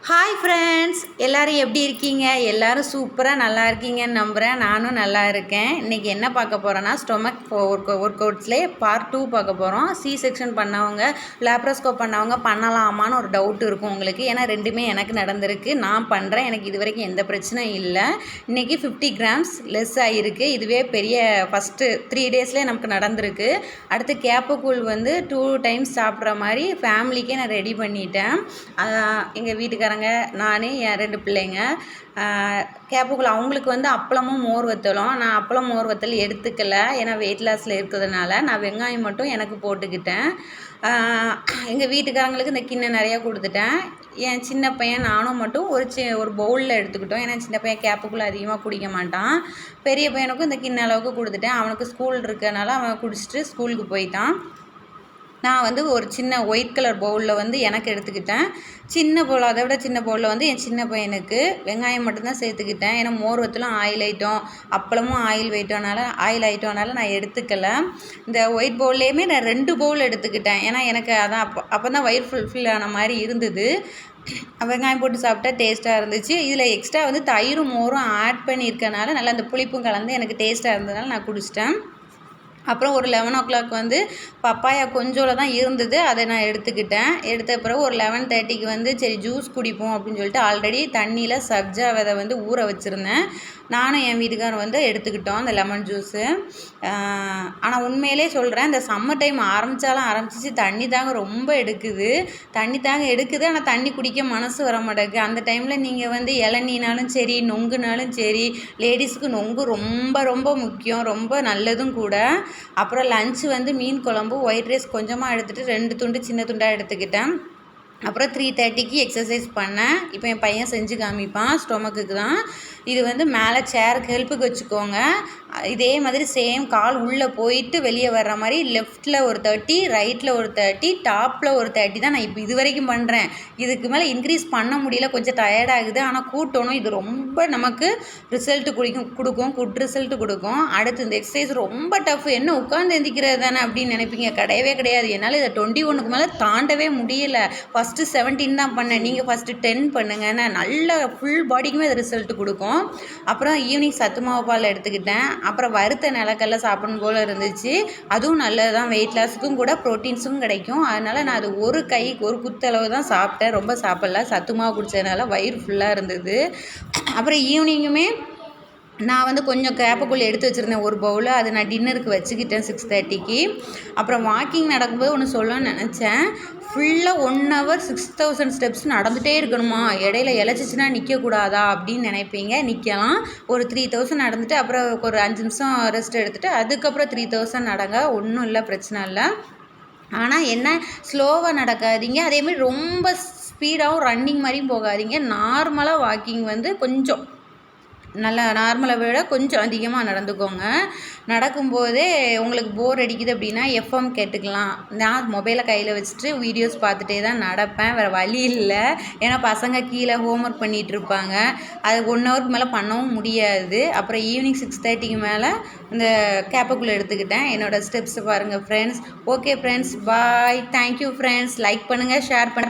Hi friends, எல்லோரும் எப்படி இருக்கீங்க? எல்லோரும் சூப்பராக நல்லா இருக்கீங்கன்னு நம்புகிறேன். நானும் நல்லா இருக்கேன். இன்றைக்கி என்ன பார்க்க போகிறோன்னா, ஸ்டொமக் ஒர்க் அவுட்ஸ்லேயே பார்ட் 2 பார்க்க போகிறோம். சி செக்ஷன் பண்ணவங்க, லேப்ரோஸ்கோப் பண்ணவங்க பண்ணலாமான்னு ஒரு டவுட் இருக்கும் உங்களுக்கு. ஏன்னா ரெண்டுமே எனக்கு நடந்திருக்கு. நான் பண்ணுறேன். எனக்கு இது வரைக்கும் எந்த பிரச்சனையும் இல்லை. இன்றைக்கி 50 கிராம்ஸ் லெஸ் ஆகிருக்கு. இதுவே பெரிய ஃபஸ்ட்டு 3 டேஸ்லேயே நமக்கு நடந்திருக்கு. அடுத்து கேப்பக்கூழ் 2 டைம்ஸ் சாப்பிட்ற மாதிரி ஃபேமிலிக்கே நான் ரெடி பண்ணிட்டேன். எங்கள் வீட்டுக்காரங்க, நான், என் 2 பிள்ளைங்க. கேப்பக்குள்ள அவங்களுக்கு அப்பளமும் மோர் வத்தலும். நான் அப்பளம் மோர் வத்தல் எடுத்துக்கல. ஏன்னா வெயிட் லாஸில் இருக்கிறதுனால நான் வெங்காயம் மட்டும் எனக்கு போட்டுக்கிட்டேன். எங்கள் வீட்டுக்காரங்களுக்கு இந்த கிண்ணம் நிறையா கொடுத்துட்டேன். என் சின்ன பையன் நானும் மட்டும் ஒரு பவுலில் எடுத்துக்கிட்டோம். ஏன்னா சின்ன பையன் கேப்புக்குள்ளே அதிகமாக குடிக்க மாட்டான். பெரிய பையனுக்கும் இந்த கிண்ண அளவுக்கு கொடுத்துட்டேன். அவனுக்கு ஸ்கூல் இருக்கனால அவன் குடிச்சிட்டு ஸ்கூலுக்கு போயிட்டான். நான் ஒரு சின்ன ஒயிட் கலர் பவுலில் எனக்கு எடுத்துக்கிட்டேன். சின்ன பவுல், அதை விட சின்ன பவுலில் என் சின்ன பையனுக்கு வெங்காயம் மட்டும்தான் சேர்த்துக்கிட்டேன். ஏன்னா மோர் வத்தலும் ஆயில் ஐட்டம், அப்பளமும் ஆயில் ஐட்டம்னால நான் எடுத்துக்கலை. இந்த ஒயிட் பவுல்லையுமே நான் 2 பவுல் எடுத்துக்கிட்டேன். ஏன்னா எனக்கு அதான் அப்போ தான் வயிறு ஃபுல்ஃபில் ஆன மாதிரி இருந்தது. வெங்காயம் போட்டு சாப்பிட்டா டேஸ்ட்டாக இருந்துச்சு. இதில் எக்ஸ்ட்ரா தயிரும் மோரும் ஆட் பண்ணியிருக்கனால நல்லா அந்த புளிப்பும் கலந்து எனக்கு டேஸ்ட்டாக இருந்ததுனால நான் குடிச்சிட்டேன். அப்புறம் ஒரு 11 o'clock பப்பாயா கொஞ்சோல தான் இருந்தது. அதை நான் எடுத்துக்கிட்டேன். எடுத்த பிறகு ஒரு 11:30க்கு சரி ஜூஸ் குடிப்போம் அப்படின்னு சொல்லிட்டு ஆல்ரெடி தண்ணியில் சப்ஜா விதை ஊற வச்சுருந்தேன். நானும் என் வீட்டுக்காரரும் எடுத்துக்கிட்டோம் அந்த லெமன் ஜூஸு. ஆனால் உண்மையிலே சொல்கிறேன், இந்த சம்மர் டைம் ஆரம்பிச்சிச்சு. தண்ணி தாங்க ரொம்ப எடுக்குது. ஆனால் தண்ணி குடிக்க மனசு வர மாட்டேங்குது. அந்த டைமில் நீங்கள் இளநீனாலும் சரி, நொங்குனாலும் சரி, லேடிஸுக்கு நொங்கு ரொம்ப ரொம்ப முக்கியம், ரொம்ப நல்லதும் கூட. அப்புறம் லஞ்சு மீன் குழம்பு, ஒயிட் ரைஸ் கொஞ்சமாக எடுத்துகிட்டு 2 துண்டு சின்ன துண்டாக எடுத்துக்கிட்டேன். அப்புறம் 3:30க்கு எக்ஸசைஸ் பண்ணேன். இப்போ என் பையன் செஞ்சு காமிப்பான். ஸ்டொமக்குக்கு தான் இது. மேலே சேருக்கு ஹெல்ப்புக்கு வச்சுக்கோங்க. இதே மாதிரி சேம் கால் உள்ளே போயிட்டு வெளியே வர்ற மாதிரி லெஃப்ட்டில் ஒரு 30, ரைட்டில் ஒரு 30, டாப்பில் ஒரு 30 தான் நான் இப்போ இது வரைக்கும் பண்ணுறேன். இதுக்கு மேலே இன்க்ரீஸ் பண்ண முடியல, கொஞ்சம் டயர்டாகுது. ஆனால் கூட்டணும். இது ரொம்ப நமக்கு ரிசல்ட்டு கொடுக்கும், குட் ரிசல்ட்டு கொடுக்கும். அடுத்து இந்த எக்ஸசைஸ் ரொம்ப டஃப். என்ன உட்காந்து எந்திக்கிறது தானே அப்படின்னு நினைப்பீங்க. கிடையவே கிடையாது. என்னால் இதை 21க்கு மேலே தாண்டவே முடியலை. ஃபஸ்ட்டு 17 தான் பண்ணேன். நீங்கள் ஃபஸ்ட்டு 10 பண்ணுங்கள். நல்ல ஃபுல் பாடிக்குமே அது ரிசல்ட்டு கொடுக்கும். அப்புறம் ஈவினிங் சத்து மாவு பால் எடுத்துக்கிட்டேன். அப்புறம் வறுத்த நிலக்கடலை சாப்பிடணும் போல் இருந்துச்சு. அதுவும் நல்லது தான், வெயிட் லாஸுக்கும் கூட ப்ரோட்டீன்ஸும் கிடைக்கும். அதனால் நான் அது ஒரு குத்தளவு தான் சாப்பிட்டேன். ரொம்ப சாப்பிடல. சத்து மாவு குடித்ததுனால வயிறு ஃபுல்லாக இருந்தது. அப்புறம் ஈவினிங்குமே நான் கொஞ்சம் கேப்பக்குள்ளே எடுத்து வச்சுருந்தேன் ஒரு பவுல். அதை நான் டின்னருக்கு வச்சுக்கிட்டேன் 6:30க்கு. அப்புறம் வாக்கிங் நடக்கும்போது ஒன்று சொல்லணும்னு நினச்சேன். ஃபுல்லாக 1 hour 6000 ஸ்டெப்ஸ் நடந்துகிட்டே இருக்கணுமா? இடையில இழைச்சிச்சின்னா நிற்கக்கூடாதா அப்படின்னு நினைப்பீங்க. நிற்கலாம். ஒரு 3000 நடந்துட்டு அப்புறம் ஒரு 5 நிமிஷம் ரெஸ்ட் எடுத்துகிட்டு அதுக்கப்புறம் 3000 நடங்க. ஒன்றும் இல்லை, பிரச்சனை இல்லை. ஆனால் என்ன, ஸ்லோவாக நடக்காதீங்க. அதேமாதிரி ரொம்ப ஸ்பீடாகவும் ரன்னிங் மாதிரியும் போகாதீங்க. நார்மலாக வாக்கிங் கொஞ்சம் நல்லா நார்மலை விட கொஞ்சம் அதிகமாக நடந்துக்கோங்க. நடக்கும்போதே உங்களுக்கு போர் அடிக்குது அப்படின்னா எஃப்எம் கேட்டுக்கலாம். நான் மொபைலை கையில் வச்சுட்டு வீடியோஸ் பார்த்துட்டே தான் நடப்பேன். வேறு வழி இல்லை. ஏன்னா பசங்க கீழே ஹோம்ஒர்க் பண்ணிகிட்ருப்பாங்க. அது 1 ஹவருக்கு மேலே பண்ணவும் முடியாது. அப்புறம் ஈவினிங் 6:30க்கு மேலே இந்த கேப்பக்குள்ளே எடுத்துக்கிட்டேன். என்னோடய ஸ்டெப்ஸை பாருங்கள் friends. Okay friends, bye. Thank you friends. Like பண்ணுங்கள், ஷேர் பண்ணுங்கள்.